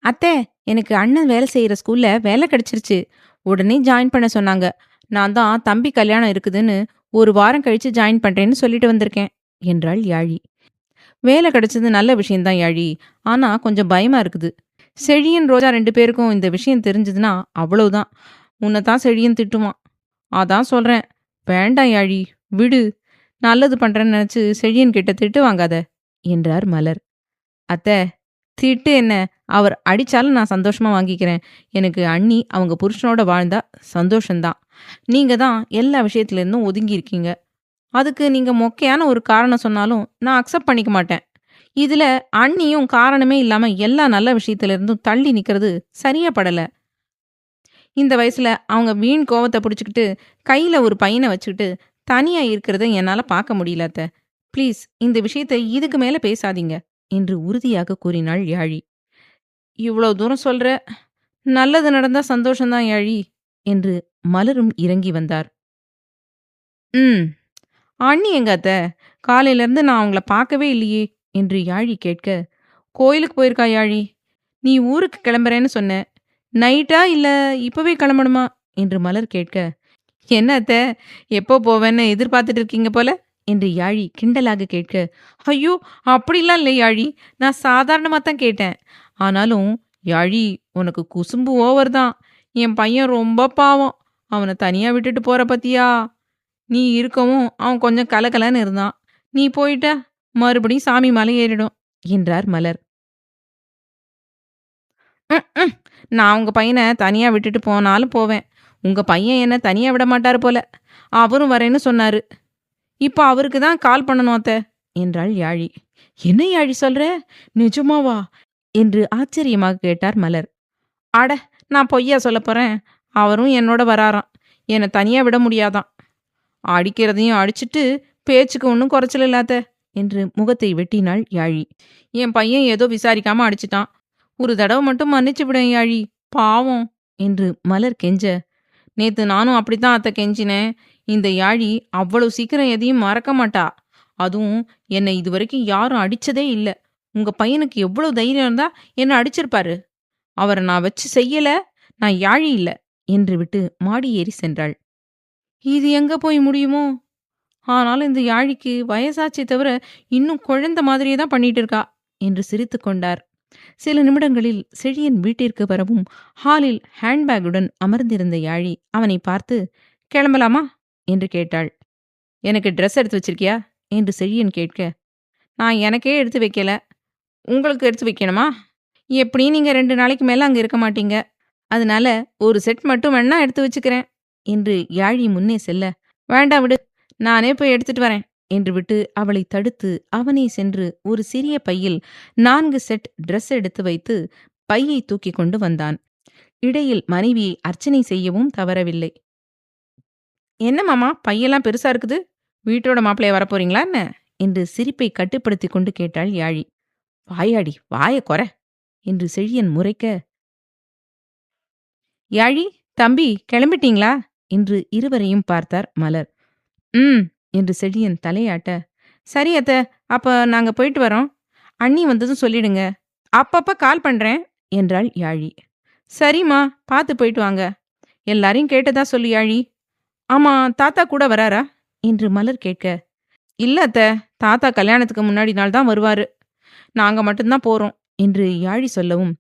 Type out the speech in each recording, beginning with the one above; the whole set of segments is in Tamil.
அத்தை, எனக்கு அண்ணன் வேலை செய்யற ஸ்கூல்ல வேலை கிடைச்சிருச்சு. உடனே ஜாயின் பண்ண சொன்னாங்க. நான் தான் தம்பி கல்யாணம் இருக்குதுன்னு ஒரு வாரம் கழிச்சு ஜாயின் பண்றேன்னு சொல்லிட்டு வந்திருக்கேன் என்றாள் யாழி. வேலை கிடைச்சது நல்ல விஷயம்தான் யாழி. ஆனா கொஞ்சம் பயமா இருக்குது. செழியன் ரோஜா 2 பேருக்கும் இந்த விஷயம் தெரிஞ்சதுன்னா அவ்வளவுதான். உன்னைத்தான் செழியன் திட்டுவான். அதான் சொல்றேன். வேண்டாம் யாழி, விடு. நல்லது பண்றேன்னு நினைச்சு செழியன் கிட்ட திட்டு வாங்காத என்றார் மலர். அத்தை, திட்டு என்ன? அவர் அடிச்சாலும் நான் சந்தோஷமா வாங்கிக்கிறேன். எனக்கு அண்ணி அவங்க புருஷனோட வாழ்ந்தா சந்தோஷந்தான். நீங்க தான் எல்லா விஷயத்துல இருந்தும் ஒதுங்கி இருக்கீங்க. அதுக்கு நீங்க மொக்கையான ஒரு காரணம் சொன்னாலும் நான் அக்செப்ட் பண்ணிக்க மாட்டேன். இதுல அண்ணியும் காரணமே இல்லாம எல்லா நல்ல விஷயத்துல இருந்தும் தள்ளி நிக்கிறது சரியா படல. இந்த வயசுல அவங்க வீண் கோவத்தை பிடிச்சுக்கிட்டு கையில ஒரு பையனை வச்சுக்கிட்டு தனியா இருக்கிறத என்னால பார்க்க முடியல அத்தை. ப்ளீஸ் இந்த விஷயத்தை இதுக்கு மேல பேசாதீங்க என்று உறுதியாக கூறினாள் யாழி. இவ்வளவு தூரம் சொல்ற, நல்லது நடந்தா சந்தோஷம்தான் யாழி என்று மலரும் இறங்கி வந்தார். ம். அண்ணி எங்க அத்த? காலையில இருந்து நான் அவங்கள பார்க்கவே இல்லையே என்று யாழி கேட்க, கோயிலுக்கு போயிருக்கா யாழி. நீ ஊருக்கு கிளம்புறேன்னு சொன்ன. நைட்டா இல்ல இப்பவே கிளம்பணுமா என்று மலர் கேட்க, என்ன அத்த, எப்போ போவேன்னு எதிர்பார்த்துட்டு இருக்கீங்க போல என்று யாழி கிண்டலாக கேட்க, ஐயோ அப்படிலாம் இல்லை யாழி, நான் சாதாரணமாக தான் கேட்டேன். ஆனாலும் யாழி, உனக்கு குசும்பு ஓவர் தான். என் பையன் ரொம்ப பாவம். அவனை தனியா விட்டுட்டு போற பத்தியா? நீ இருக்கவும் அவன் கொஞ்சம் கலகலன்னு இருந்தான். நீ போயிட்டா மறுபடியும் சாமி மலை ஏறிடும் என்றார் மலர். ம். நான் உங்க பையனை தனியா விட்டுட்டு போனாலும் போவேன். உங்க பையன் என்ன தனியா விட மாட்டாரு போல. அவரும் வரேன்னு சொன்னாரு. இப்ப அவருக்கு தான் கால் பண்ணணும் அத்த என்றாள் யாழி. என்ன யாழி சொல்ற? நிஜமாவா என்று ஆச்சரியமாக கேட்டார் மலர். அட, நான் பொய்யா சொல்ல போறேன். அவரும் என்னோட வராராம். என்னை தனியா விட முடியாதாம். அடிக்கிறதையும் அடிச்சிட்டு பேச்சுக்கு ஒன்றும் குறைச்சல் இல்லாத என்று முகத்தை வெட்டினாள் யாழி. என் பையன் ஏதோ விசாரிக்காம அடிச்சிட்டான். ஒரு தடவை மட்டும் மன்னிச்சு விடேன் யாழி, பாவம் என்று மலர் கெஞ்ச, நேத்து நானும் அப்படித்தான் அத்தை கெஞ்சினேன். இந்த யாழி அவ்வளவு சீக்கிரம் எதையும் மறக்க மாட்டா. அதுவும் என்னை இதுவரைக்கும் யாரும் அடிச்சதே இல்ல. உங்க பையனுக்கு எவ்வளவு தைரியம் இருந்தா என்ன அடிச்சிருப்பாரு. அவரை நான் வச்சு செய்யல, நான் யாழி இல்ல என்று விட்டு மாடி ஏறி சென்றாள். இது எங்க போய் முடியுமோ? ஆனாலும் இந்த யாழிக்கு வயசாச்சே தவிர இன்னும் குழந்தை மாதிரியே தான் பண்ணிட்டு இருக்கா என்று சிரித்து கொண்டார். சில நிமிடங்களில் செழியன் வீட்டிற்கு வரவும் ஹாலில் ஹேண்ட்பேக்குடன் அமர்ந்திருந்த யாழி அவனை பார்த்து, கிளம்பலாமா என்று கேட்டாள். எனக்கு ட்ரெஸ் எடுத்து வச்சிருக்கியா என்று செழியன் கேட்க, நான் எனக்கே எடுத்து வைக்கல, உங்களுக்கு எடுத்து வைக்கணுமா? எப்படியும் நீங்க 2 நாளைக்கு மேல அங்க இருக்க மாட்டீங்க. அதனால ஒரு செட் மட்டும் வேணா எடுத்து வச்சுக்கிறேன் என்று யாழி முன்னே செல்ல, வேண்டாம் விடு, நானே போய் எடுத்துட்டு வரேன் என்று விட்டு அவளை தடுத்து அவனே சென்று ஒரு சிறிய பையில் 4 செட் ட்ரெஸ் எடுத்து வைத்து பையை தூக்கி கொண்டு வந்தான். இடையில் மனைவியை அர்ச்சனை செய்யவும் தவறவில்லை. என்ன மாமா, பையெல்லாம் பெருசா இருக்குது, வீட்டோட மாப்பிள்ளைய வரப்போறீங்களா என்ன என்று சிரிப்பை கட்டுப்படுத்தி கொண்டு கேட்டாள் யாழி. வாயாடி, வாய கொற என்று செழியன் முறைக்க, யாழி, தம்பி கிளம்பிட்டீங்களா என்று இருவரையும் பார்த்தார் மலர். ம் என்று செழியன் தலையாட்ட, சரி அத்த, அப்ப நாங்க போயிட்டு வரோம். அண்ணி வந்ததும் சொல்லிடுங்க. அப்பப்ப கால் பண்றேன் என்றாள் யாழி. சரிம்மா, பார்த்து போயிட்டு வாங்க. எல்லாரையும் கேட்டதா சொல்லு யாழி. ஆமா, தாத்தா கூட வராரா என்று மலர் கேட்க, இல்ல அத்த, தாத்தா கல்யாணத்துக்கு முன்னாடி நாள் தான் வருவாரு. நாங்க மட்டும்தான் போறோம் என்று யாழி சொல்லவும்,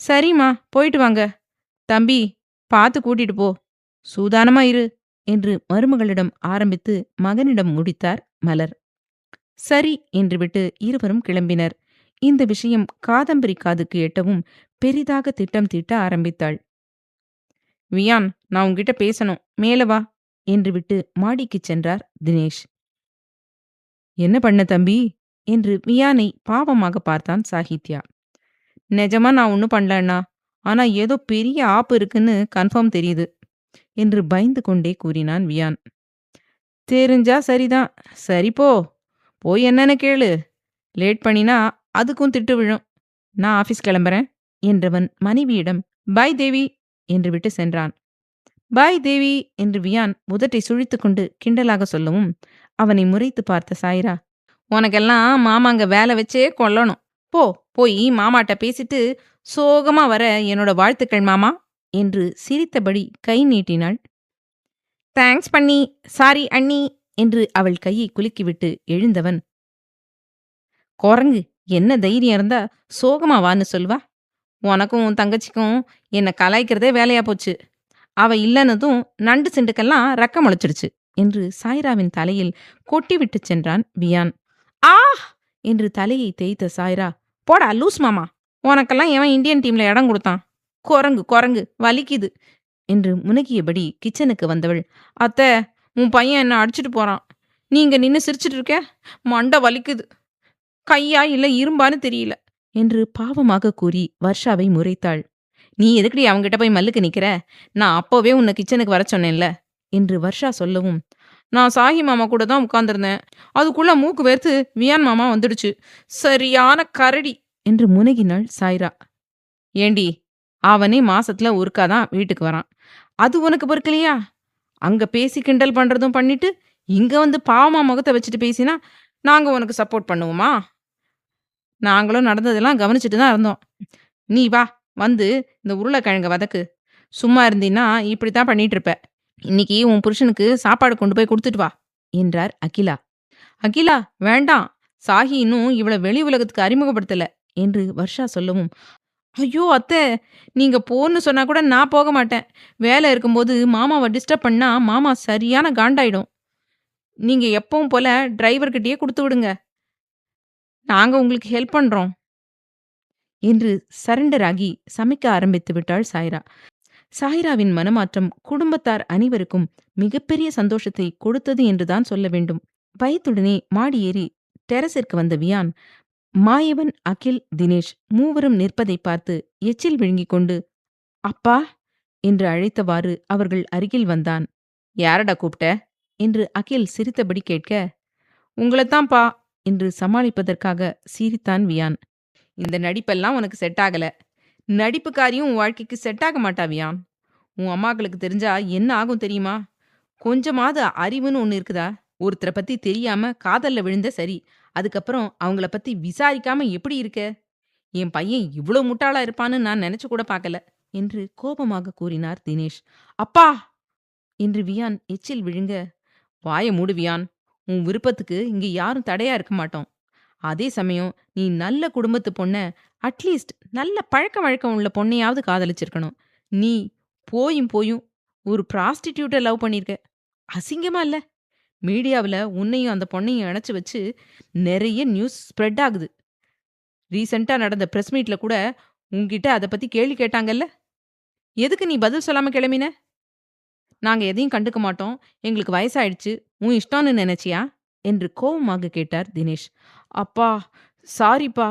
சரிம்மா, போயிட்டு வாங்க. தம்பி, பார்த்து கூட்டிட்டு போ. சூதானமா இரு என்று மருமகளிடம் ஆரம்பித்து மகனிடம் முடித்தார் மலர். சரி என்று விட்டு இருவரும் கிளம்பினர். இந்த விஷயம் காதம்பரி காதுக்கு எட்டவும் பெரிதாக திட்டம் தீட்ட ஆரம்பித்தாள். வியான், நான் உன்கிட்ட பேசணும், மேல வா என்று விட்டு மாடிக்குச் சென்றார் தினேஷ். என்ன பண்ண தம்பி என்று வியானை பாவமாக பார்த்தான் சாகித்யா. நிஜமா நான் ஒன்னும் பண்ணலண்ணா, ஆனா ஏதோ பெரிய ஆப்பு இருக்குன்னு கன்ஃபார்ம் தெரியுது என்று பயந்து கொண்டே கூறினான் வியான். தெரிஞ்சா சரிதான். சரி போ, போய் என்னன்னு கேளு. லேட் பண்ணினா அதுக்கும் திட்டு விழும். நான் ஆபீஸ் கிளம்புறேன் என்றவன் மனைவியிடம் பாய் தேவி என்று விட்டு சென்றான். பாய் தேவி என்று வியான் உதட்டை சுழித்து கொண்டு கிண்டலாக சொல்லவும் அவனை முறைத்து பார்த்த சாய்ரா, உனக்கெல்லாம் மாமாங்க வேலை வச்சே கொல்லணும். போ, போய் மாமாட்ட பேசிட்டு சோகமா வர என்னோட வாழ்த்துக்கள் மாமா என்று சிரித்தபடி கை நீட்டினாள். தேங்க்ஸ் பண்ணி, சாரி அண்ணி என்று அவள் கையை குலுக்கிவிட்டு எழுந்தவன், குரங்கு என்ன தைரியம் இருந்தா சோகமா வான்னு சொல்வா? உனக்கும் உன் தங்கச்சிக்கும் என்ன கலாய்க்கிறதே வேலையா போச்சு. அவ இல்லன்னதும் நண்டு சிண்டுக்கெல்லாம் ரெக்க முளைச்சிடுச்சு என்று சாய்ராவின் தலையில் கொட்டிவிட்டு சென்றான் வியான். ஆ என்று தலையை தேய்த்த சாய்ரா, போடா லூஸ் மாமா, உனக்கெல்லாம் எவன் இந்தியன் டீம்ல இடம் கொடுத்தான்? குரங்கு குரங்கு வலிக்குது என்று முனகியபடி கிச்சனுக்கு வந்தவள், அத்தை, உன் பையன் என்ன அடிச்சிட்டு போறான். நீங்க நின்னு சிரிச்சிட்டு இருக்க, மண்டை வலிக்குது, கையா இல்ல இரும்பான்னு தெரியல என்று பாவமாக கூறி வர்ஷாவை முறைத்தாள். நீ எதுக்கடி அவங்கிட்ட போய் மல்லுக்கு நிக்கிற? நான் அப்போவே உன்னை கிச்சனுக்கு வர சொன்னேன்ல என்று வர்ஷா சொல்லவும், நான் சாஹி மாமா கூட தான் உட்கார்ந்திருந்தேன். அதுக்குள்ள மூக்கு வேர்த்து வியான் மாமா வந்துடுச்சு. சரியான கரடி என்று முனகினாள் சாய்ரா. ஏண்டி, அவனே மாசத்துல ஒருக்காதான் வீட்டுக்கு வரான். அது உனக்கு பொறுக்கலையா? அங்க பேசி கிண்டல் பண்றதும் பண்ணிட்டு இங்க வந்து பாவமா முகத்தை வச்சுட்டு பேசினா நாங்க உனக்கு சப்போர்ட் பண்ணுவோமா? நாங்களும் நடந்ததெல்லாம் கவனிச்சுட்டு தான் இருந்தோம். நீ வா, வந்து இந்த உருளைக்கிழங்க வதக்கு. சும்மா இருந்தீன்னா இப்படித்தான் பண்ணிட்டு இருப்ப. இன்னைக்கு உன் புருஷனுக்கு சாப்பாடு கொண்டு போய் கொடுத்துட்டு வா என்றார் அகிலா. அகிலா, வேண்டாம், சாஹி இன்னும் இவளை வெளி உலகத்துக்கு அறிமுகப்படுத்தல என்று வர்ஷா சொல்லவும், ஐயோ அத்தை, நீங்க போன்னு சொன்னா கூட நான் போக மாட்டேன். வேலை இருக்கும்போது மாமாவை டிஸ்டர்ப் பண்ணா மாமா சரியான காண்டாயிடும். நீங்க எப்பவும் போல டிரைவர்கிட்டயே கொடுத்து விடுங்க, நாங்க உங்களுக்கு ஹெல்ப் பண்றோம் என்று சரண்டர் ஆகி சமைக்க ஆரம்பித்து விட்டாள் சாய்ரா. சாய்ராவின் மனமாற்றம் குடும்பத்தார் அனைவருக்கும் மிகப்பெரிய சந்தோஷத்தை கொடுத்தது என்றுதான் சொல்ல வேண்டும். பயத்துடனே மாடி ஏறி டெரஸிற்கு வந்த வியான், மாயவன், அகில், தினேஷ் மூவரும் நிற்பதை பார்த்து எச்சில் விழுங்கிக் கொண்டு, அப்பா என்று அழைத்தவாறு அவர்கள் அருகில் வந்தான். யாரடா கூப்பிட்ட என்று அகில் சிரித்தபடி கேட்க, உங்களைத்தான்ப்பா என்று சமாளிப்பதற்காக சிரித்தான் வியான். இந்த நடிப்பெல்லாம் உனக்கு செட் ஆகல. நடிப்புக்காரியும் உன் வாழ்க்கைக்கு செட் ஆக மாட்டா வியான். உன் அம்மாக்களுக்கு தெரிஞ்சா என்ன ஆகும் தெரியுமா? கொஞ்சமாவது அறிவுன்னு ஒன்று இருக்குதா? ஒருத்தரை பத்தி தெரியாம காதல்ல விழுந்த சரி, அதுக்கப்புறம் அவங்கள பத்தி விசாரிக்காம எப்படி இருக்க? என் பையன் இவ்ளோ முட்டாளா இருப்பான்னு நான் நினைச்சு கூட பார்க்கல என்று கோபமாக கூறினார் தினேஷ். அப்பா என்று வியான் எச்சில் விழுங்க, வாய மூடு வியான். உன் விருப்பத்துக்கு இங்க யாரும் தடையா இருக்க மாட்டோம். அதே சமயம் நீ நல்ல குடும்பத்து பொண்ண, அட்லீஸ்ட் நல்ல பழக்க வழக்கம் உள்ள பொண்ணையாவது காதலிச்சிருக்கணும். நீ போயும் போயும் ஒரு ப்ராஸ்டிடியூட்டை லவ் பண்ணிருக்க. அசிங்கமா இல்ல? மீடியாவில் உன்னையும் அந்த பொண்ணையும் இணைச்சு வச்சு நிறைய நியூஸ் ஸ்ப்ரெட் ஆகுது. ரீசெண்டா நடந்த பிரஸ் மீட்ல கூட உன்கிட்ட அதை பத்தி கேள்வி கேட்டாங்கல்ல? எதுக்கு நீ பதில் சொல்லாம கிளம்பின? நாங்க எதையும் கண்டுக்க மாட்டோம், எங்களுக்கு வயசாயிடுச்சு, உன் இஷ்டம்னு நினைச்சியா என்று கோபமாக கேட்டார் தினேஷ். அப்பா, சாரிப்பா,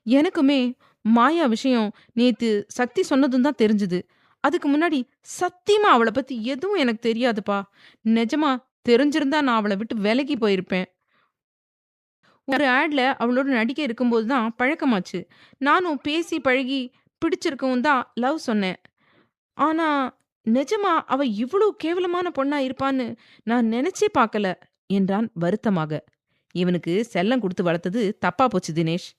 எனக்குமே மாயா விஷயம் நேத்து சக்தி சொன்னதும் தான் தெரிஞ்சுது. அதுக்கு முன்னாடி சத்தியமா அவளை பத்தி எதுவும் எனக்கு தெரியாதுப்பா. நிஜமா தெரிஞ்சிருந்தா நான் அவளை விட்டு விலகி போயிருப்பேன். ஒரு ஆட்ல அவளோட நடிக்க இருக்கும்போது தான் பழக்கமாச்சு. நானும் பேசி பழகி பிடிச்சிருக்கவும் தான் லவ் சொன்னேன். ஆனா நிஜமா அவ இவ்ளோ கேவலமான பொண்ணா இருப்பான்னு நான் நினைச்சே பார்க்கல என்றான் வருத்தமாக. இவனுக்கு செல்லம் கொடுத்து வளர்த்தது தப்பா போச்சு தினேஷ்.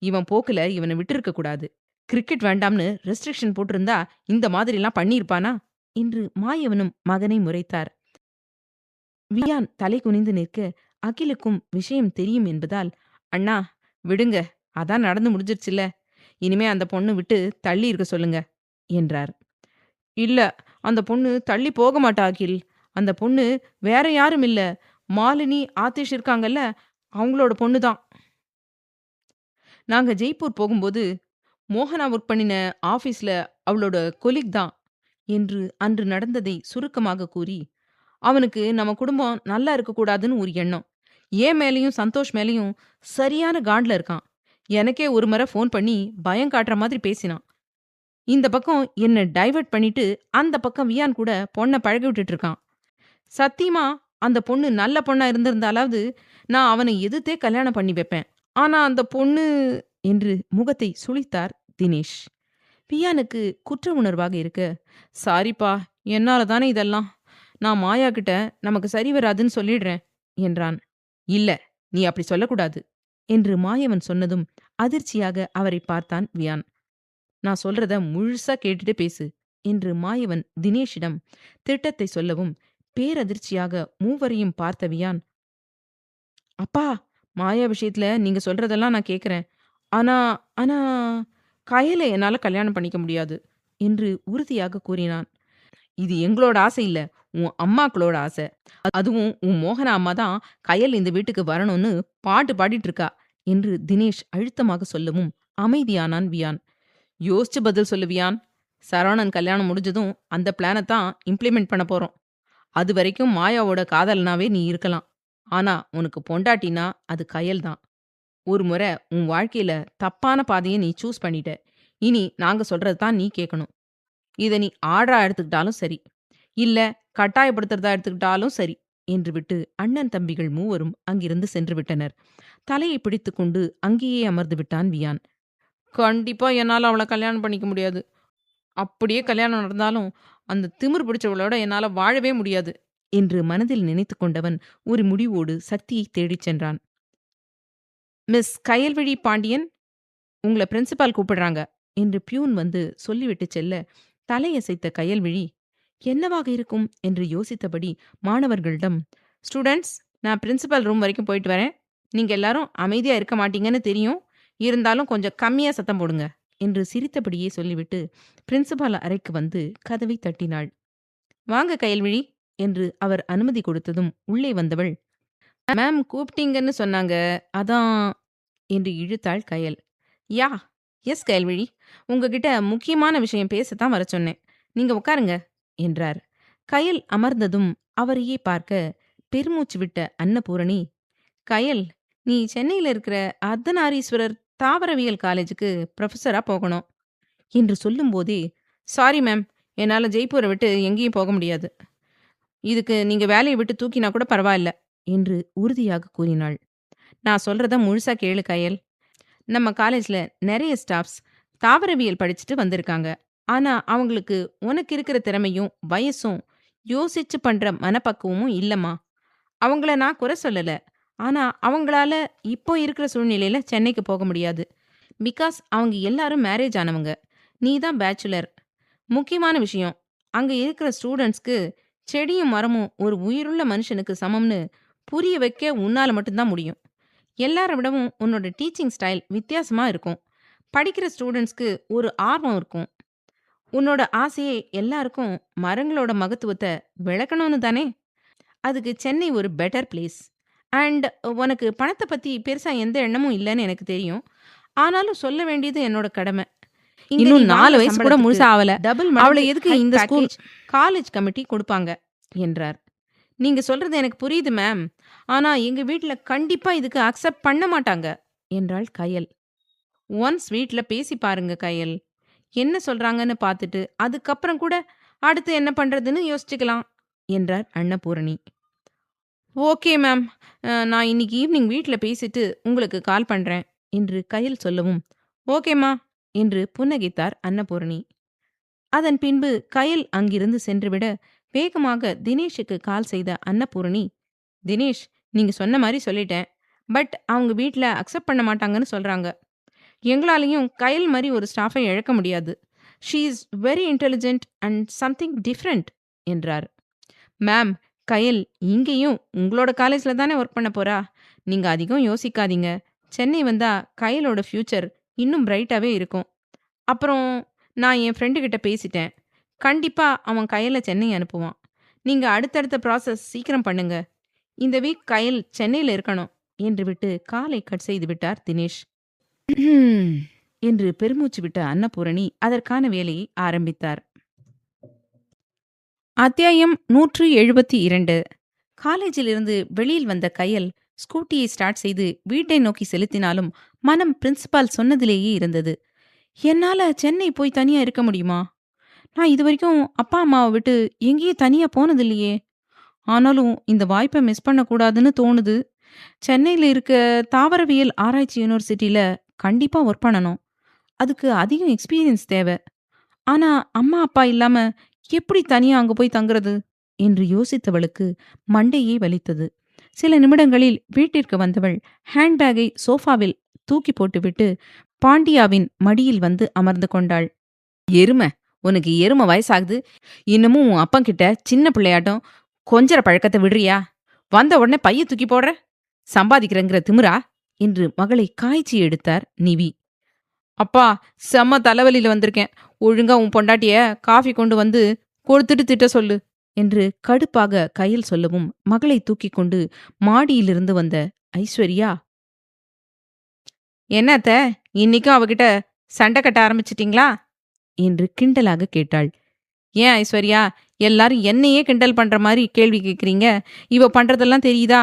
இவன் போக்குல இவனை விட்டிருக்க கூடாது. கிரிக்கெட் வேண்டாம்னு ரெஸ்ட்ரிக்ஷன் போட்டிருந்தா இந்த மாதிரிலாம் பண்ணியிருப்பானா என்று மாயவனும் மகனை முறைத்தார். வியான் தலை குனிந்து நிற்க அகிலுக்கும் விஷயம் தெரியும் என்பதால், அண்ணா விடுங்க, அதான் நடந்து முடிஞ்சிருச்சுல்ல, இனிமே அந்த பொண்ணு விட்டு தள்ளி இருக்க சொல்லுங்க என்றார். இல்ல, அந்த பொண்ணு தள்ளி போக மாட்டா அகில். அந்த பொண்ணு வேற யாரும் இல்ல, மாலினி, ஆதிஷ் இருக்காங்கல்ல, அவங்களோட பொண்ணு தான். நாங்க ஜெய்ப்பூர் போகும்போது மோகனா ஒர்க் பண்ணின ஆபீஸ்ல அவளோட கொலீக் தான் என்று அன்று நடந்ததை சுருக்கமாக கூறி, அவனுக்கு நம்ம குடும்பம் நல்லா இருக்கக்கூடாதுன்னு ஒரு எண்ணம். ஏன் மேலேயும் சந்தோஷ் மேலேயும் சரியான காண்ட்ல இருக்கான். எனக்கே ஒரு முறை ஃபோன் பண்ணி பயம் காட்டுற மாதிரி பேசினான். இந்த பக்கம் என்ன டைவர்ட் பண்ணிட்டு அந்த பக்கம் வியான் கூட பொண்ணை பழகி விட்டுட்டு இருக்கான். சத்தியமா அந்த பொண்ணு நல்ல பொண்ணா இருந்திருந்தாலாவது நான் அவனை எதிர்த்தே கல்யாணம் பண்ணி வைப்பேன். ஆனா அந்த பொண்ணு என்று முகத்தை சுளித்தார் தினேஷ். வியானுக்கு குற்ற உணர்வாக இருக்க, சாரிப்பா, என்னால தானே இதெல்லாம். நான் மாயா கிட்ட நமக்கு சரி வராதுன்னு சொல்லிடுறேன் என்றான். இல்ல, நீ அப்படி சொல்லக்கூடாது என்று மாயவன் சொன்னதும் அதிர்ச்சியாக அவரை பார்த்தான் வியான். நான் சொல்றத முழுசா கேட்டுட்டு பேசு என்று மாயவன் தினேஷிடம் திட்டத்தை சொல்லவும் பேரதிர்ச்சியாக மூவரையும் பார்த்த வியான், அப்பா, மாயா விஷயத்துல நீங்க சொல்றதெல்லாம் நான் கேட்கிறேன். ஆனா ஆனா கயலை என்னால கல்யாணம் பண்ணிக்க முடியாது என்று உறுதியாக கூறினான். இது எங்களோட ஆசை இல்ல, உன் அம்மாக்களோட ஆசை. அதுவும் உன் மோகனா அம்மா தான் கயல் இந்த வீட்டுக்கு வரணும்னு பாட்டு பாடிட்டு இருக்கா என்று தினேஷ் அழுத்தமாக சொல்லவும் அமைதியானான் வியான். யோசிச்சு பதில் சொல்லு வியான். சரவணன் கல்யாணம் முடிஞ்சதும் அந்த பிளானை தான் இம்ப்ளிமெண்ட் பண்ண போறோம். அது வரைக்கும் மாயாவோட காதலனாவே நீ இருக்கலாம். ஆனா உனக்கு பொண்டாட்டினா அது கயல் தான். ஒரு முறை உன் வாழ்க்கையில தப்பான பாதையை நீ சூஸ் பண்ணிட்ட. இனி நாங்க சொல்றது தான் நீ கேட்கணும். இத நீ ஆர்டரா எடுத்துக்கிட்டாலும் சரி, இல்ல கட்டாயப்படுத்துறதா எடுத்துக்கிட்டாலும் சரி என்று விட்டு அண்ணன் தம்பிகள் மூவரும் அங்கிருந்து சென்று விட்டனர். தலையை பிடித்துக்கொண்டு அங்கேயே அமர்ந்து விட்டான் வியான். கண்டிப்பா என்னால அவளை கல்யாணம் பண்ணிக்க முடியாது. அப்படியே கல்யாணம் நடந்தாலும் அந்த திமிர் பிடிச்சவளோட என்னால வாழவே முடியாது என்று மனதில் நினைத்து கொண்டவன் ஒரு முடிவோடு சக்தியை தேடிச் சென்றான். மிஸ் கயல்விழி பாண்டியன், உங்களை பிரின்சிபால் கூப்பிடுறாங்க என்று பியூன் வந்து சொல்லிவிட்டு செல்ல தலையசைத்த கயல்விழி, என்னவாக இருக்கும் என்று யோசித்தபடி மாணவர்களிடம், ஸ்டூடெண்ட்ஸ், நான் பிரின்சிபல் ரூம் வரைக்கும் போயிட்டு வரேன். நீங்க எல்லாரும் அமைதியா இருக்க மாட்டீங்கன்னு தெரியும். இருந்தாலும் கொஞ்சம் கம்மியா சத்தம் போடுங்க என்று சிரித்தபடியே சொல்லிவிட்டு பிரின்சிபால் அறைக்கு வந்து கதவை தட்டினாள். வாங்க கயல்விழி என்று அவர் அனுமதி கொடுத்ததும் உள்ளே வந்தவள், மேம் கூப்பிட்டீங்கன்னு சொன்னாங்க, அதான் என்று இழுத்தாள் கயல். யா, எஸ் கயல்விழி, உங்ககிட்ட முக்கியமான விஷயம் பேசத்தான் வர சொன்னேன். நீங்க உட்காருங்க என்றார். கயல் அமர்ந்ததும் அவரையே பார்க்க பெருமூச்சு விட்ட அன்னபூரணி, கயல், நீ சென்னையில் இருக்கிற அர்த்தநாரீஸ்வரர் தாவரவியல் காலேஜுக்கு ப்ரொஃபஸரா போகணும் என்று சொல்லும்போதே, சாரி மேம், என்னால ஜெய்ப்பூரை விட்டு எங்கேயும் போக முடியாது. இதுக்கு நீங்க வேலையை விட்டு தூக்கினா கூட பரவாயில்ல என்று உறுதியாக கூறினாள். நான் சொல்றத முழுசா கேளு கயல். நம்ம காலேஜ்ல நிறைய ஸ்டாஃப்ஸ் தாவரவியல் படிச்சுட்டு வந்திருக்காங்க. ஆனா அவங்களுக்கு உனக்கு இருக்கிற திறமையும் வயசும் யோசிச்சு பண்ற மனப்பக்குவமும் இல்லம்மா. அவங்கள நான் குறை சொல்லல. ஆனா அவங்களால இப்போ இருக்கிற சூழ்நிலையில சென்னைக்கு போக முடியாது. பிகாஸ் அவங்க எல்லாரும் மேரேஜ் ஆனவங்க. நீ தான் பேச்சுலர். முக்கியமான விஷயம், அங்க இருக்கிற ஸ்டூடெண்ட்ஸ்க்கு செடியும் மரமும் ஒரு உயிருள்ள மனுஷனுக்கு சமம்னு புரிய வைக்க உன்னால மட்டும்தான் முடியும். எல்லார விடவும் உன்னோட டீச்சிங் ஸ்டைல் வித்தியாசமா இருக்கும். படிக்கிற ஸ்டூடெண்ட்ஸ்க்கு ஒரு ஆர்வம் இருக்கும். உன்னோட ஆசையே எல்லாருக்கும் மரங்களோட மகத்துவத்தை விளக்கணும்னு தானே? அதுக்கு சென்னை ஒரு பெட்டர் பிளேஸ். அண்ட் உனக்கு பணத்தை பத்தி பெருசா எந்த எண்ணமும் இல்லைன்னு எனக்கு தெரியும். ஆனாலும் சொல்ல வேண்டியது என்னோட கடமை. இன்னும் 4 வயசு கூட முழுசா ஆவல. டபுள் அவளை எதுக்கு இந்த ஸ்கூல் காலேஜ் கமிட்டி கொடுப்பாங்க என்றார். நீங்க சொல்றது எனக்கு புரியுது மேம். ஆனா எங்க வீட்ல கண்டிப்பா இதுக்கு அக்செப்ட் பண்ண மாட்டாங்க என்றாள் கயல். ஒன்ஸ் வீட்ல பேசி பாருங்க கயல். என்ன சொல்றாங்கன்னு பார்த்துட்டு அதுக்கப்புறம் கூட அடுத்து என்ன பண்றதுன்னு யோசிச்சுக்கலாம் என்றார் அன்னபூரணி. ஓகே மேம், நான் இன்னைக்கு ஈவினிங் வீட்ல பேசிட்டு உங்களுக்கு கால் பண்றேன் என்று கயல் சொல்லவும், ஓகேம்மா என்று புன்னகைத்தார் அன்னபூரணி. அதன் பின்பு கயல் அங்கிருந்து சென்றுவிட வேகமாக தினேஷுக்கு கால் செய்த அன்னபூரணி, தினேஷ், நீங்க சொன்ன மாதிரி சொல்லிட்டேன். பட் அவங்க வீட்ல அக்செப்ட் பண்ண மாட்டாங்கன்னு சொல்றாங்க. எங்களாலையும் கயல் மாதிரி ஒரு ஸ்டாஃபை இழக்க முடியாது. She is very intelligent and something different என்றார். மேம், கயல் இங்கேயும் உங்களோட காலேஜில் தானே ஒர்க் பண்ண போறா. நீங்க அதிகம் யோசிக்காதீங்க. சென்னை வந்தா கயலோட ஃப்யூச்சர் இன்னும் பிரைட்டாவே இருக்கும். அப்புறம் நான் என் ஃப்ரெண்டு கிட்ட பேசிட்டேன். கண்டிப்பா அவன் கயலை சென்னை அனுப்புவான். நீங்க அடுத்தடுத்த ப்ராசஸ் சீக்கிரம் பண்ணுங்க. இந்த வீக் கயல் சென்னையில் இருக்கணும் என்று விட்டு காலை கட் செய்து விட்டார் தினேஷ். என்று பெருமூச்சு விட்ட அன்னபூரணி அதற்கான வேலையை ஆரம்பித்தார். அத்தியாயம் 172. காலேஜிலிருந்து வெளியில் வந்த கயல் ஸ்கூட்டியை ஸ்டார்ட் செய்து வீட்டை நோக்கி செலுத்தினாலும் மனம் பிரின்சிபால் சொன்னதிலேயே இருந்தது. என்னால சென்னை போய் தனியா இருக்க முடியுமா? நான் இது வரைக்கும் அப்பா அம்மாவை விட்டு எங்கேயும் தனியா போனதில்லையே. ஆனாலும் இந்த வாய்ப்பை மிஸ் பண்ணக்கூடாதுன்னு தோணுது. சென்னையில் இருக்க தாவரவியல் ஆராய்ச்சி யூனிவர்சிட்டியில கண்டிப்பா ஒர்க் பண்ணணும். அதுக்கு அதிகம் எக்ஸ்பீரியன்ஸ் தேவை. ஆனா அம்மா அப்பா இல்லாம எப்படி தனியா அங்க போய் தங்குறது என்று யோசித்தவளுக்கு மண்டையே வலித்தது. சில நிமிடங்களில் வீட்டிற்கு வந்தவள் ஹேண்ட்பேக்கை சோஃபாவில் தூக்கி போட்டுவிட்டு பாண்டியாவின் மடியில் வந்து அமர்ந்து கொண்டாள். எருமை, உனக்கு எருமை வயசாகுது, இன்னமும் உன் அப்பங்கிட்ட சின்ன பிள்ளையாட்டம் கொஞ்சற பழக்கத்தை விடுறியா? வந்த உடனே பைய தூக்கி போடுற, சம்பாதிக்கிறங்கிற திமிரா என்று மகளை காய்ச்சி எடுத்தார் நிவி. அப்பா, செம்ம தலைவலியில வந்திருக்கேன், ஒழுங்கா உன் பொண்டாட்டிய காஃபி கொண்டு வந்து கொடுத்துட்டு திட்ட சொல்லு என்று கடுப்பாக கையில் சொல்லவும் மகளை தூக்கி கொண்டு மாடியிலிருந்து வந்த ஐஸ்வர்யா, என்னத்த இன்னைக்கும் அவகிட்ட சண்டை கட்ட ஆரம்பிச்சிட்டீங்களா என்று கிண்டலாக கேட்டாள். ஏன் ஐஸ்வர்யா, எல்லாரும் என்னையே கிண்டல் பண்ற மாதிரி கேள்வி கேட்குறீங்க? இவ பண்றதெல்லாம் தெரியுதா?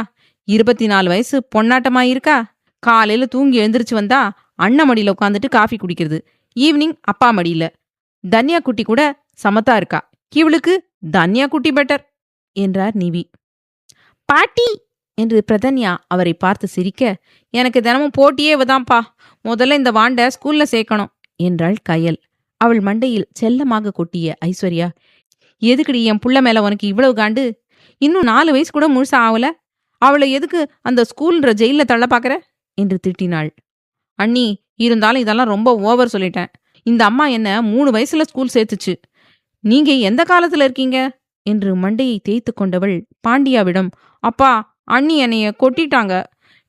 24 வயசு பொன்னாட்டமாயிருக்கா. காலையில தூங்கி எழுந்திரிச்சு வந்தா அண்ணன் மடியில உட்காந்துட்டு காஃபி குடிக்கிறது, ஈவினிங் அப்பா மடியில. தன்யா குட்டி கூட சமத்தா இருக்கா, இவளுக்கு தன்யா குட்டி பெட்டர் என்றார் நிவி. பாட்டி என்று பிரதன்யா அவரை பார்த்து சிரிக்க, எனக்கு தினமும் போட்டியே இவதான்ப்பா, முதல்ல இந்த வாண்ட ஸ்கூல்ல சேர்க்கணும் என்றாள் கயல். அவள் மண்டையில் செல்லமாக கொட்டிய ஐஸ்வர்யா, எதுக்குடி என் புள்ள மேல உனக்கு இவ்வளவு காண்டு? இன்னும் 4 வயசு கூட முழுசா ஆகல, அவளை எதுக்கு அந்த ஸ்கூல்ன்ற ஜெயில தள்ள பாக்குற என்று திட்டினாள். அண்ணி, இருந்தாலும் இதெல்லாம் ரொம்ப ஓவர் சொல்லிட்டேன். இந்த அம்மா என்ன 3 வயசுல ஸ்கூல் சேர்த்துச்சு, நீங்க எந்த காலத்துல இருக்கீங்க என்று மண்டையை தேய்த்து கொண்டவள் பாண்டியாவிடம், அப்பா, அண்ணி என்னைய கொட்டிட்டாங்க,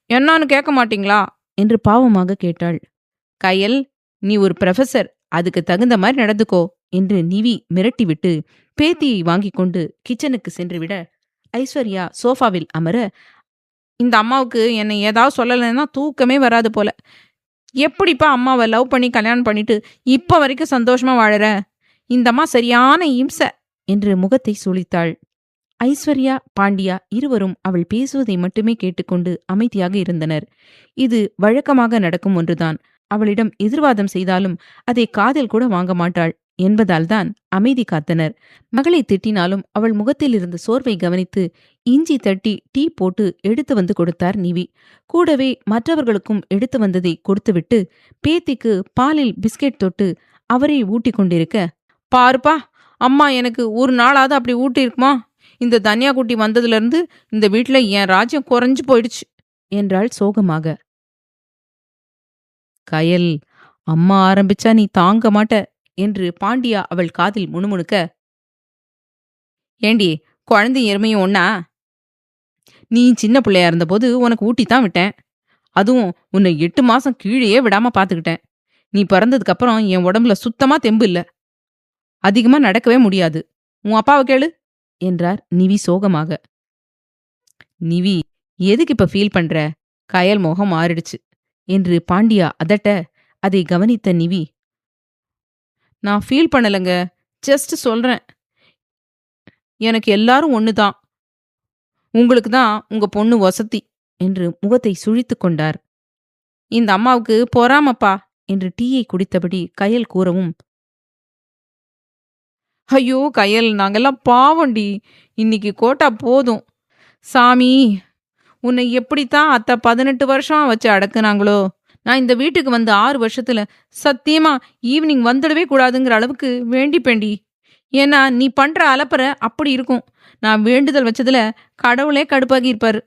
என்னான்னு கேட்க மாட்டீங்களா என்று பாவமாக கேட்டாள். கயல், நீ ஒரு ப்ரொஃபசர், அதுக்கு தகுந்த மாதிரி நடந்துக்கோ என்று நிவி மிரட்டிவிட்டு பேத்தியை வாங்கிக் கொண்டு கிச்சனுக்கு சென்றுவிட, ஐஸ்வர்யா சோஃபாவில் அமர, இந்த அம்மாவுக்கு என்னை ஏதாவது சொல்லலைன்னா தூக்கமே வராது போல. எப்படிப்பா அம்மாவை லவ் பண்ணி கல்யாணம் பண்ணிட்டு இப்ப வரைக்கும் சந்தோஷமா வாழற? இந்த அம்மா சரியான இம்சை என்று முகத்தை சுளித்தாள். ஐஸ்வர்யா, பாண்டியா இருவரும் அவள் பேசுவதை மட்டுமே கேட்டுக்கொண்டு அமைதியாக இருந்தனர். இது வழக்கமாக நடக்கும் ஒன்றுதான். அவளிடம் எதிர்வாதம் செய்தாலும் அதை காதில் கூட வாங்க மாட்டாள் என்பதால்தான் அமைதி காத்தனர். மகளை திட்டினாலும் அவள் முகத்தில் இருந்த சோர்வை கவனித்து இஞ்சி தட்டி டீ போட்டு எடுத்து வந்து கொடுத்தார் நிவி. கூடவே மற்றவர்களுக்கும் எடுத்து வந்ததை கொடுத்துவிட்டு பேத்திக்கு பாலில் பிஸ்கெட் தொட்டு அவரை ஊட்டி கொண்டிருக்க, பாருப்பா, அம்மா எனக்கு ஒரு நாளாவது அப்படி ஊட்டி இருக்குமா? இந்த தன்யா குட்டி வந்ததுல இருந்து இந்த வீட்டுல என் ராஜ்யம் குறைஞ்சு போயிடுச்சு என்றாள் சோகமாக. கயல், அம்மா ஆரம்பிச்சா நீ தாங்க மாட்ட என்று பாண்டியா அவள் காதில் முணுமுணுக்க, ஏண்டி, குழந்தை எருமையும் ஒன்னா? நீ சின்ன பிள்ளையா இருந்தபோது உனக்கு ஊட்டித்தான் விட்டேன், அதுவும் உன்னை 8 மாசம் கீழேயே விடாம பாத்துக்கிட்டேன். நீ பிறந்ததுக்கு அப்புறம் என் உடம்புல சுத்தமா தெம்பு இல்ல, அதிகமா நடக்கவே முடியாது. உன் அப்பாவை கேளு என்றார் நிவி சோகமாக. நிவி, எதுக்கு இப்ப ஃபீல் பண்ற? கயல் முகம் மாறிடுச்சு என்று பாண்டியா அதட்ட, அதை கவனித்த நிவி, நான் ஃபீல் பண்ணலங்க, ஜஸ்ட் சொல்றேன். எனக்கு எல்லாரும் ஒண்ணுதான், உங்களுக்கு தான் உங்க பொண்ணு வசதி என்று முகத்தை சுழித்து கொண்டார். இந்த அம்மாவுக்கு பொறாமப்பா என்று டீயை குடித்தபடி கயல் கூறவும், ஐயோ கயல், நாங்கெல்லாம் பாவண்டி, இன்னைக்கு கோட்டா போதும். சாமி, உன்னை எப்படித்தான் அத்தை 18 வருஷம் வச்சு அடக்குனாங்களோ. நான் இந்த வீட்டுக்கு வந்து 6 வருஷத்துல சத்தியமா ஈவினிங் வந்துடவே கூடாதுங்கிற அளவுக்கு வேண்டிப்பேண்டி. ஏன்னா நீ பண்ற அலப்பற அப்படி இருக்கும். நான் வேண்டுதல் வச்சதுல கடவுளே கடுப்பாகி இருப்பாரு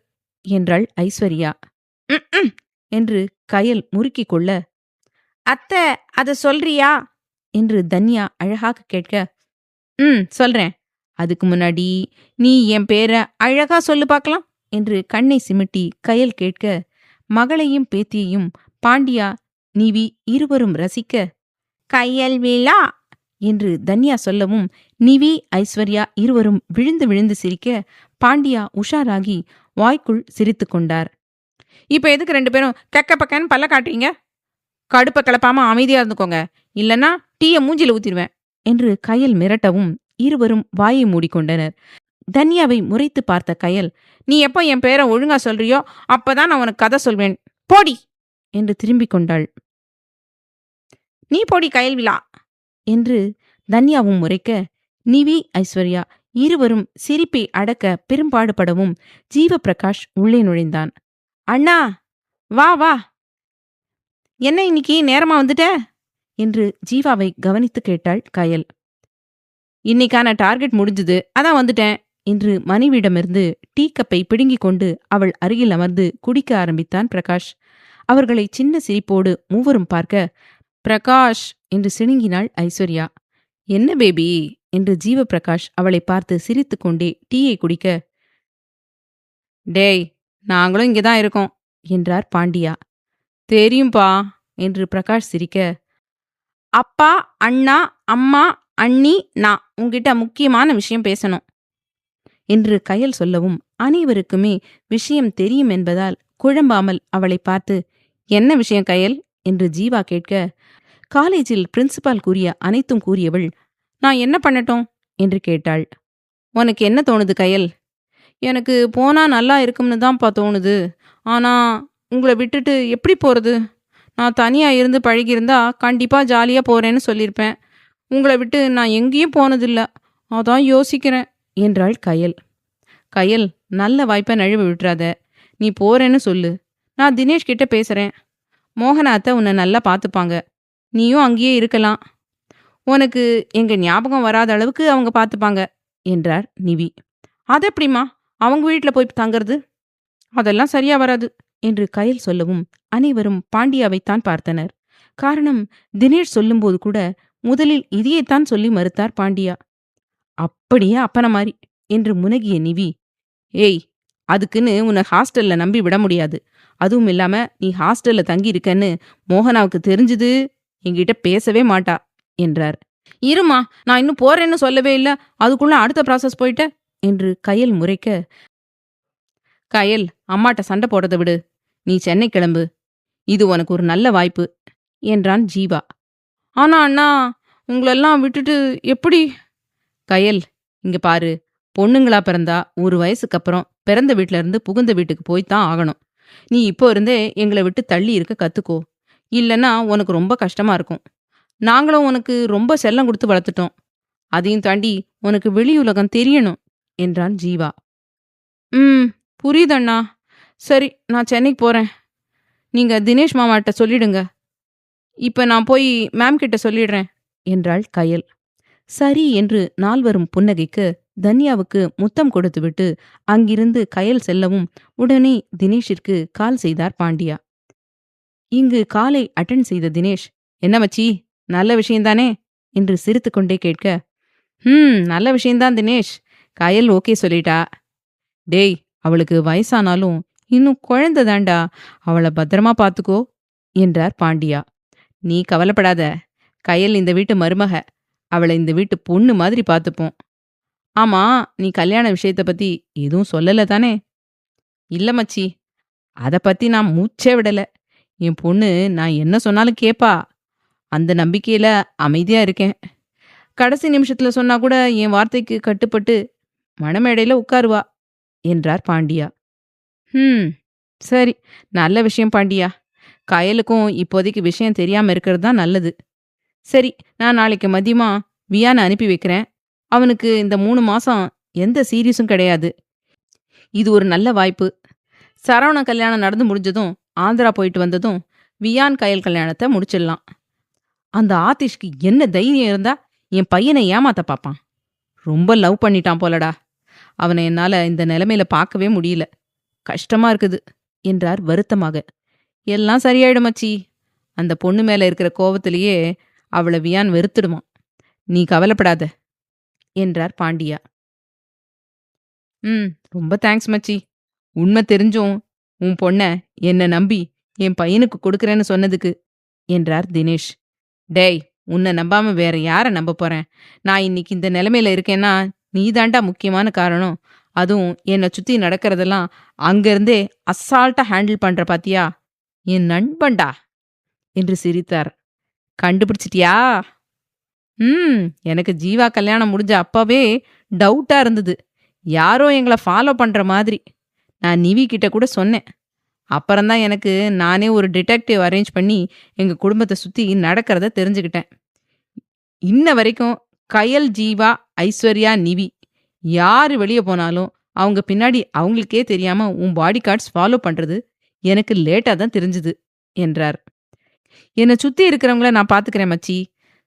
என்றாள் ஐஸ்வர்யா. என்று கயல் முறுக்கிக் கொள்ள, அத்தை அத சொல்றியா என்று தன்யா அழகாக கேட்க, சொல்றேன். அதுக்கு முன்னாடி நீ என் பேரை அழகா சொல்லு பார்க்கலாம் என்று கண்ணை சிமிட்டி கயல் கேட்க, மகளையும் பேத்தியையும் பாண்டியா, நிவி இருவரும் ரசிக்க, கயல் விழா என்று தன்யா சொல்லவும் நிவி, ஐஸ்வர்யா இருவரும் விழுந்து விழுந்து சிரிக்க பாண்டியா உஷாராகி வாய்க்குள் சிரித்து கொண்டார். இப்ப எதுக்கு 2 பேரும் கெக்க பக்கன்னு பல்ல காட்டுறீங்க? கடுப்ப கிளப்பாம அமைதியா இருந்துக்கோங்க, இல்லனா டீய மூஞ்சில ஊத்திடுவேன் என்று கயல் மிரட்டவும் இருவரும் வாயை மூடிக்கொண்டனர். தன்யாவை முறைத்து பார்த்த கயல், நீ எப்போ என் பேரை ஒழுங்கா சொல்றியோ அப்பதான் நான் உனக்கு கதை சொல்வேன், போடி என்று திரும்பிக் கொண்டாள். நீ போடி கயல் விழா என்று தன்யாவும் முறைக்க, நிவி, ஐஸ்வர்யா இருவரும் சிரிப்பை அடக்க பெரும்பாடுபடவும் ஜீவபிரகாஷ் உள்ளே நுழைந்தான். அண்ணா, வா வா, என்ன இன்னைக்கு நேரமா வந்துட்ட என்று ஜீவாவை கவனித்து கேட்டாள் கயல். இன்னைக்கான டார்கெட் முடிஞ்சுது, அதான் வந்துட்டேன் என்று மனைவியிடமிருந்து டீ கப்பை பிடுங்கிக் கொண்டு அவள் அருகில் அமர்ந்து குடிக்க ஆரம்பித்தான் பிரகாஷ். அவர்களை சின்ன சிரிப்போடு மூவரும் பார்க்க, பிரகாஷ் என்று சிணுங்கினாள் ஐஸ்வர்யா. என்ன பேபி என்று ஜீவபிரகாஷ் அவளை பார்த்து சிரித்துக்கொண்டே டீயை குடிக்க, டேய், நாங்களும் இங்கேதான் இருக்கோம் என்றார் பாண்டியா. தெரியும்பா என்று பிரகாஷ் சிரிக்க, அப்பா, அண்ணா, அம்மா, அண்ணி, நான் உங்ககிட்ட முக்கியமான விஷயம் பேசணும் என்று கயல் சொல்லவும் அனைவருக்குமே விஷயம் தெரியும் என்பதால் குழம்பாமல் அவளை பார்த்து, என்ன விஷயம் கயல் என்று ஜீவா கேட்க, காலேஜில் பிரின்சிபால் கூறிய அனைத்தும் கூறியவள், நான் என்ன பண்ணட்டும் என்று கேட்டாள். உனக்கு என்ன தோணுது கயல்? எனக்கு போனா நல்லா இருக்கும்னு தான்ப்பா தோணுது. ஆனா உங்களை விட்டுட்டு எப்படி போறது? நான் தனியா இருந்து பழகியிருந்தா கண்டிப்பா ஜாலியா போறேன்னு சொல்லியிருப்பேன். உங்களை விட்டு நான் எங்கேயும் போனதில்ல. அதான் யோசிக்கிறேன் என்றாள் கயல். கயல், நல்ல வாய்ப்பை நழுவ விட்டுறாத. நீ போறேன்னு சொல்லு. நான் தினேஷ் கிட்ட பேசுறேன். மோகன அத்தை உன்னை நல்லா பார்த்துப்பாங்க. நீயும் அங்கேயே இருக்கலாம். உனக்கு எங்க ஞாபகம் வராத அளவுக்கு அவங்க பார்த்துப்பாங்க என்றார் நிவி. அதெப்படிமா அவங்க வீட்டில் போய் தங்கிறது? அதெல்லாம் சரியா வராது என்று கயல் சொல்லவும் அனைவரும் பாண்டியாவைத்தான் பார்த்தனர். காரணம், தினேஷ் சொல்லும்போது கூட முதலில் இதையேத்தான் சொல்லி மறுத்தார் பாண்டியா. அப்படியே அப்பன மாதிரி என்று முனகிய நிவி, ஏய், அதுக்குன்னு உன்னை ஹாஸ்டல்ல நம்பி விட முடியாது. அதுவும் இல்லாம நீ ஹாஸ்டல்ல தங்கி இருக்கன்னு மோகனாவுக்கு தெரிஞ்சது என்கிட்ட பேசவே மாட்டா என்றார். இருமா, நான் இன்னும் போறேன்னு சொல்லவே இல்லை, அதுக்குள்ள அடுத்த ப்ராசஸ் போயிட்ட என்று கயல் முறைக்க, கயல், அம்மாட்ட சண்டை போடுறதை விடு. நீ சென்னை கிளம்பு. இது உனக்கு ஒரு நல்ல வாய்ப்பு என்றான் ஜீவா. ஆனா அண்ணா, உங்களெல்லாம் விட்டுட்டு எப்படி? கயல், இங்க பாரு, பொண்ணுங்களா பிறந்தா ஒரு வயசுக்கு அப்புறம் பிறந்த வீட்ல இருந்து புகுந்த வீட்டுக்கு போய்த்தான் ஆகணும். நீ இப்போ இருந்தே எங்களை விட்டு தள்ளி இருக்க கத்துக்கோ. இல்லைன்னா உனக்கு ரொம்ப கஷ்டமா இருக்கும். நாங்களும் உனக்கு ரொம்ப செல்லம் கொடுத்து வளர்த்துட்டோம். அதையும் தாண்டி உனக்கு வெளியுலகம் தெரியணும் என்றான் ஜீவா. புரியுதண்ணா. சரி, நான் சென்னைக்கு போறேன். நீங்க தினேஷ் மாமாட்ட சொல்லிடுங்க. இப்ப நான் போய் மேம் கிட்ட சொல்லிடுறேன் என்றாள் கயல். சரி என்று நால்வரும் புன்னகைக்கு தன்யாவுக்கு முத்தம் கொடுத்துவிட்டு அங்கிருந்து கயல் செல்லவும் உடனே தினேஷிற்கு கால் செய்தார் பாண்டியா. இங்கு காலை அட்டெண்ட் செய்த தினேஷ், என்ன மச்சி, நல்ல விஷயந்தானே என்று சிரித்துக்கொண்டே கேட்க, நல்ல விஷயந்தான் தினேஷ். கயல் ஓகே சொல்லிட்டா. டேய், அவளுக்கு வயசானாலும் இன்னும் குழந்தை தாண்டா, அவளை பத்திரமா பார்த்துக்கோ என்றார் பாண்டியா. நீ கவலைப்படாத, கயல் இந்த வீட்டு மருமக. அவளை இந்த வீட்டு பொண்ணு மாதிரி பார்த்துப்போம். ஆமா, நீ கல்யாண விஷயத்த பத்தி எதுவும் சொல்லல தானே? இல்ல மச்சி, அதை பத்தி நான் மூச்சே விடல. என் பொண்ணு நான் என்ன சொன்னாலும் கேப்பா. அந்த நம்பிக்கையில அமைதியா இருக்கேன். கடைசி நிமிஷத்துல சொன்னா கூட என் வார்த்தைக்கு கட்டுப்பட்டு மணமேடையில உட்காருவா என்றார் பாண்டியா. சரி, நல்ல விஷயம் பாண்டியா. கயலுக்கும் இப்போதைக்கு விஷயம் தெரியாம இருக்கிறது தான் நல்லது. சரி, நான் நாளைக்கு மதியமா வியானை அனுப்பி வைக்கிறேன். அவனுக்கு இந்த 3 மாசம் எந்த சீரியஸும் கிடையாது. இது ஒரு நல்ல வாய்ப்பு. சரவண கல்யாணம் நடந்து முடிஞ்சதும், ஆந்திரா போயிட்டு வந்ததும் வியான் கயல் கல்யாணத்தை முடிச்சிடலாம். அந்த ஆதிஷ்க்கு என்ன தைரியம் இருந்தா என் பையனை ஏமாத்த பாப்பான். ரொம்ப லவ் பண்ணிட்டான் போலடா. அவனை என்னால இந்த நிலைமையில பார்க்கவே முடியல. கஷ்டமா இருக்குது என்றார் வருத்தமாக. எல்லாம் சரியாயிடும் மச்சி. அந்த பொண்ணு மேல இருக்கிற கோவத்திலேயே அவளை வியான் வெறுத்துடுவான். நீ கவலைப்படாத என்றார் பாண்டியா. ரொம்ப தேங்க்ஸ் மச்சி. உண்மை தெரிஞ்சும் உன் பொண்ண என்ன நம்பி என் பையனுக்கு கொடுக்கறேன்னு சொன்னதுக்கு என்றார் தினேஷ். டேய், உன்னை நம்பாம வேற யாரை நம்ப போறேன்? நான் இன்னைக்கு இந்த நிலைமையில இருக்கேன்னா நீதாண்டா முக்கியமான காரணம். அதுவும் என்னை சுத்தி நடக்கிறதெல்லாம் அங்கிருந்தே அசால்ட்டா ஹேண்டில் பண்ற பாத்தியா? என் நண்பன்டா என்று சிரித்தார். கண்டுபிடிச்சிட்டியா? எனக்கு ஜீவா கல்யாணம் முடிஞ்ச அப்பவே டவுட்டா இருந்தது. யாரோ எங்களை ஃபாலோ பண்ற மாதிரி. நான் நிவி கிட்ட கூட சொன்னேன். அப்புறம்தான் எனக்கு நானே ஒரு டிடெக்டிவ் அரேஞ்ச் பண்ணி எங்க குடும்பத்தை சுத்தி நடக்கிறத தெரிஞ்சுக்கிட்டேன். இன்ன வரைக்கும் கயல், ஜீவா, ஐஸ்வர்யா, நிவி யாரு வெளியே போனாலும் அவங்க பின்னாடி அவங்களுக்கே தெரியாம உன் பாடி கார்ட்ஸ் ஃபாலோ பண்றது எனக்கு லேட்டா தான் தெரிஞ்சுது என்றார். என்னை சுத்தி இருக்கிறவங்கள நான் பாத்துக்கிறேன் மச்சி.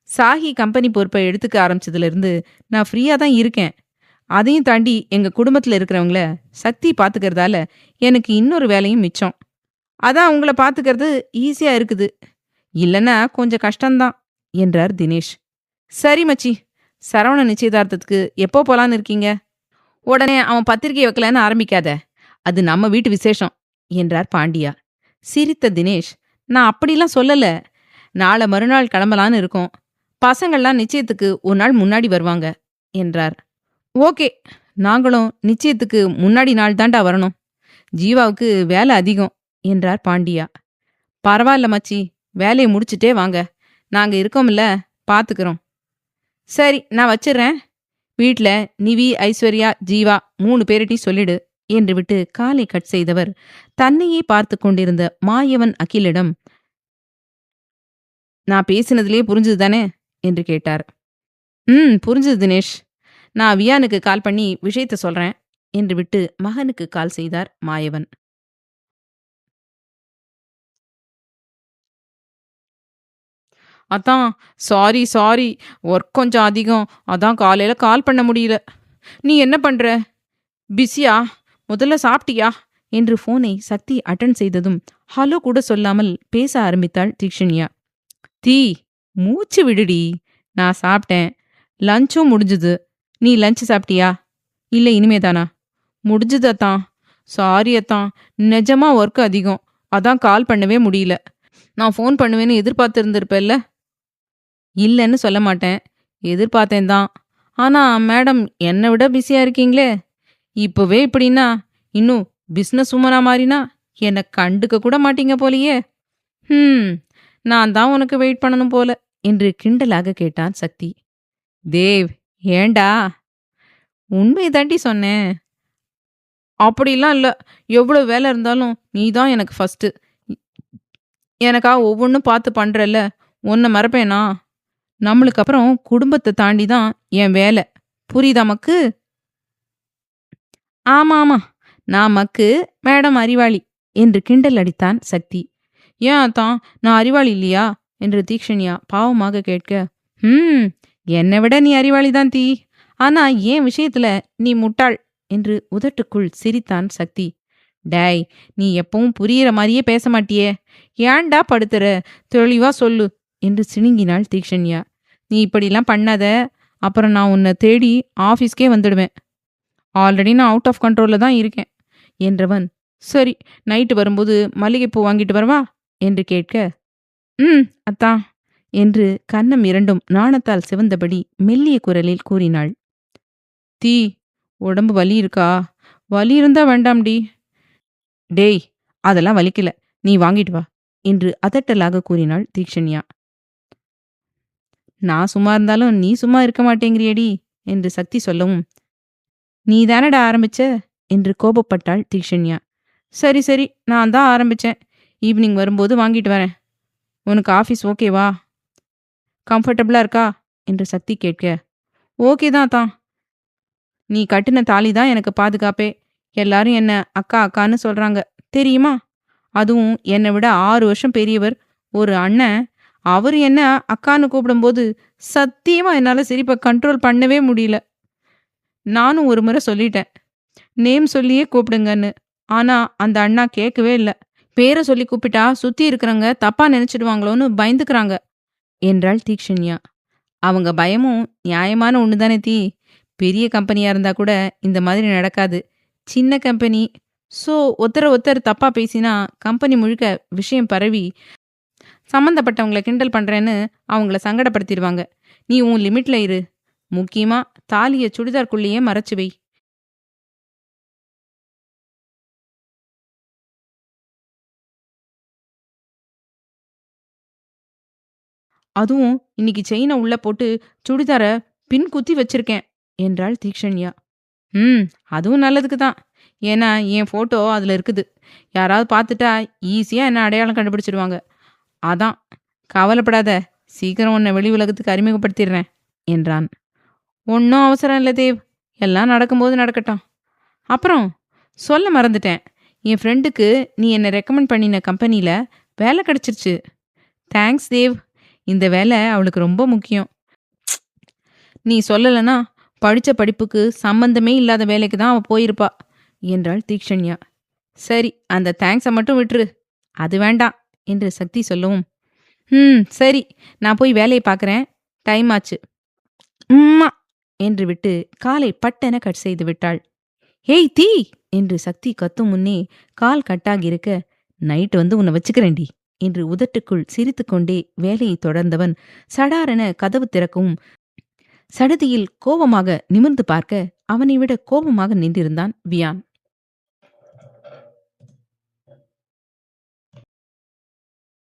சாஹி கம்பெனி பொறுப்பை எடுத்துக்க ஆரம்பிச்சதுல இருந்து நான் ஃப்ரீயா தான் இருக்கேன். அதையும் தாண்டி எங்க குடும்பத்துல இருக்கிறவங்கள சக்தி பாத்துக்கிறதால எனக்கு இன்னொரு வேலையும் மிச்சம். அதான் உங்கள பார்த்துக்கிறது ஈஸியா இருக்குது. இல்லன்னா கொஞ்சம் கஷ்டம்தான் என்றார் தினேஷ். சரி மச்சி, சரவண நிச்சயதார்த்தத்துக்கு எப்போ போலான்னு இருக்கீங்க? உடனே அவன் பத்திரிக்கை வைக்கலன்னு ஆரம்பிக்காத. அது நம்ம வீட்டு விசேஷம் என்றார் பாண்டியா. சிரித்த தினேஷ், நான் அப்படிலாம் சொல்லல. நாளை மறுநாள் கிளம்பலான்னு இருக்கோம். பசங்கள்லாம் நிச்சயத்துக்கு ஒரு நாள் முன்னாடி வருவாங்க என்றார். ஓகே, நாங்களும் நிச்சயத்துக்கு முன்னாடி நாள் தாண்டா வரணும். ஜீவாவுக்கு வேலை அதிகம் என்றார் பாண்டியா. பரவாயில்ல மச்சி, வேலையை முடிச்சிட்டே வாங்க. நாங்க இருக்கோம்ல, பாத்துக்கிறோம். சரி, நான் வச்சிடுறேன். வீட்ல நிவி, ஐஸ்வர்யா, ஜீவா 3 பேரிட்டையும் சொல்லிடு என்று விட்டு காலை கட் செய்தவர் தன்னையே பார்த்து கொண்டிருந்த மாயவன் அகிலிடம், நான் பேசினதுலயே புரிஞ்சுது தானே என்று கேட்டார். புரிஞ்சுது தினேஷ். நான் வியானுக்கு கால் பண்ணி விஷயத்த சொல்றேன் என்று விட்டு மகனுக்கு கால் செய்தார் மாயவன். அதான், சாரி சாரி, ஒர்க் கொஞ்சம் அதிகம். அதான் காலையில கால் பண்ண முடியல. நீ என்ன பண்ற? பிஸியா? முதல்ல சாப்பிட்டியா என்று போனை சக்தி அட்டன் செய்ததும் ஹலோ கூட சொல்லாமல் பேச ஆரம்பித்தாள் தீக்ஷண்யா. தீ, மூச்சு விடுடி. நான் சாப்பிட்டேன். லஞ்சும் முடிஞ்சுது. நீ லஞ்ச் சாப்பிட்டியா? இல்லை, இனிமேதானா? முடிஞ்சுது அத்தான். சாரி அத்தான், நிஜமா ஒர்க் அதிகம். அதான் கால் பண்ணவே முடியல. நான் ஃபோன் பண்ணுவேன்னு எதிர்பார்த்திருந்திருப்பேல்ல? இல்லைன்னு சொல்ல மாட்டேன், எதிர்பார்த்தேன் தான். ஆனா மேடம் என்னை விட பிஸியா இருக்கீங்களே. இப்பவே இப்படின்னா இன்னும் பிஸ்னஸ் உமனா மாறினா என்னை கண்டுக்க கூட மாட்டீங்க போலியே. நான் தான் உனக்கு வெயிட் பண்ணணும் போல என்று கிண்டலாக கேட்டான் சக்தி. தேவ், ஏண்டா? உண்மை தாண்டி சொன்னேன். அப்படிலாம் இல்ல. எவ்வளவு வேலை இருந்தாலும் நீ தான் எனக்கு ஃபர்ஸ்ட். எனக்கா ஒவ்வொன்றும் பார்த்து பண்றல்ல, உன்னை மறப்பேனா? நம்மளுக்கு அப்புறம் குடும்பத்தை தாண்டி தான் என் வேலை. புரியுதா மக்கு? ஆமா ஆமா, நான் மக்கு, மேடம் அறிவாளி என்று கிண்டல் அடித்தான் சக்தி. ஏன் அத்தான், நான் அறிவாளி இல்லையா என்று தீக்ஷண்யா பாவமாக கேட்க, என்னை விட நீ அறிவாளிதான் தீ. ஆனா ஏன் விஷயத்துல நீ முட்டாள் என்று உதட்டுக்குள் சிரித்தான் சக்தி. டேய், நீ எப்பவும் புரியிற மாதிரியே பேச மாட்டியே. ஏன்டா படுத்துற? தெளிவா சொல்லு என்று சிணுங்கினாள் தீக்ஷண்யா. நீ இப்படிலாம் பண்ணாத, அப்புறம் நான் உன்னை தேடி ஆஃபீஸ்க்கே வந்துடுவேன். ஆல்ரெடி நான் அவுட் ஆஃப் கண்ட்ரோல்ல தான் இருக்கேன் என்றவன், சரி, நைட்டு வரும்போது மல்லிகைப்பூ வாங்கிட்டு வரவா என்று கேட்க, அத்தான் என்று கன்னம் இரண்டும் நாணத்தால் சிவந்தபடி மெல்லிய குரலில் கூறினாள். தீ, உடம்பு வலி இருக்கா? வலி இருந்தா வேண்டாம்டி. டேய், அதெல்லாம் வலிக்கல, நீ வாங்கிட்டு வா என்று அதட்டலாக கூறினாள் தீக்ஷண்யா. நான் சும்மா இருந்தாலும் நீ சும்மா இருக்க மாட்டேங்கிறியடி என்று சக்தி சொல்லவும், நீ தானடா ஆரம்பிச்ச என்று கோபப்பட்டாள் தீக்ஷண்யா. சரி சரி, நான் தான் ஆரம்பிச்சேன். ஈவினிங் வரும்போது வாங்கிட்டு வரேன். உனக்கு ஆஃபீஸ் ஓகேவா? கம்ஃபர்டபுளா இருக்கா என்று சக்தி கேட்க, ஓகே தான் தான். நீ கட்டின தாலி தான் எனக்கு பாதுகாப்பே. எல்லாரும் என்ன அக்கா அக்கான்னு சொல்றாங்க தெரியுமா? அதுவும் என்னை விட 6 வருஷம் பெரியவர் ஒரு அண்ணன். அவர் என்ன அக்கான்னு கூப்பிடும்போது சத்தியமா என்னால சிரிப்பை கண்ட்ரோல் பண்ணவே முடியல. நானும் ஒரு முறை சொல்லிட்டேன், நேம் சொல்லியே கூப்பிடுங்கன்னு. ஆனா அந்த அண்ணா கேட்கவே இல்லை. பேரை சொல்லி கூப்பிட்டா சுத்தி இருக்கிறவங்க தப்பா நினைச்சிடுவாங்களோன்னு பயந்துக்கிறாங்க என்றாள் தீக்ஷண்யா. அவங்க பயமும் நியாயமான ஒண்ணுதானே தீ. பெரிய கம்பெனியா இருந்தா கூட இந்த மாதிரி நடக்காது. சின்ன கம்பெனி. ஸோ ஒருத்தர் தப்பா பேசினா கம்பெனி முழுக்க விஷயம் பரவி சம்மந்தப்பட்டவங்களை கிண்டல் பண்றேன்னு அவங்கள சங்கடப்படுத்திடுவாங்க. நீ உன் லிமிட்ல இரு. முக்கியமா தாலிய சுடிதார்க்குள்ளேயே மறைச்சு வை. அதுவும் இன்னைக்கு செயினை உள்ள போட்டு சுடிதார பின் குத்தி வச்சிருக்கேன் என்றாள் தீக்ஷண்யா. அதுவும் நல்லதுக்கு தான். ஏன்னா என் போட்டோ அதுல இருக்குது. யாராவது பார்த்துட்டா ஈஸியா என்ன அடையாளம் கண்டுபிடிச்சிடுவாங்க. அதான், கவலைப்படாத, சீக்கிரம் உன்னை வெளி உலகத்துக்கு அறிமுகப்படுத்திடுறேன் என்றான். ஒன்றும் அவசரம் இல்லை தேவ், எல்லாம் நடக்கும்போது நடக்கட்டும். அப்புறம் சொல்ல மறந்துட்டேன், என் ஃப்ரெண்டுக்கு நீ என்னை ரெக்கமெண்ட் பண்ணின கம்பெனியில் வேலை கிடைச்சிருச்சு. தேங்க்ஸ் தேவ். இந்த வேலை அவளுக்கு ரொம்ப முக்கியம். நீ சொல்லலைன்னா படித்த படிப்புக்கு சம்பந்தமே இல்லாத வேலைக்கு தான் அவள் போயிருப்பா என்றாள் தீக்ஷண்யா. சரி, அந்த தேங்க்ஸை மட்டும் விட்டுரு. அது வேண்டாம் என்று சக்தி சொல்லவும், சரி, நான் போய் வேலையை பார்க்கறேன். டைம் ஆச்சு. உம்மா என்று விட்டு காலை பட்டென கட் செய்து விட்டாள். ஏய் தீ என்று சக்தி கத்தும் முன்னே கால் கட்டாகியிருக்க, நைட்டு வந்து உன்னை வச்சுக்கிறேன்டி என்று உதட்டுக்குள் சிரித்துக்கொண்டே வேலையை தொடர்ந்தவன் சடாரென கதவு திறக்கவும் சடுதியில் கோபமாக நிமிர்ந்து பார்க்க அவனை விட கோபமாக நின்றிருந்தான் வியான்.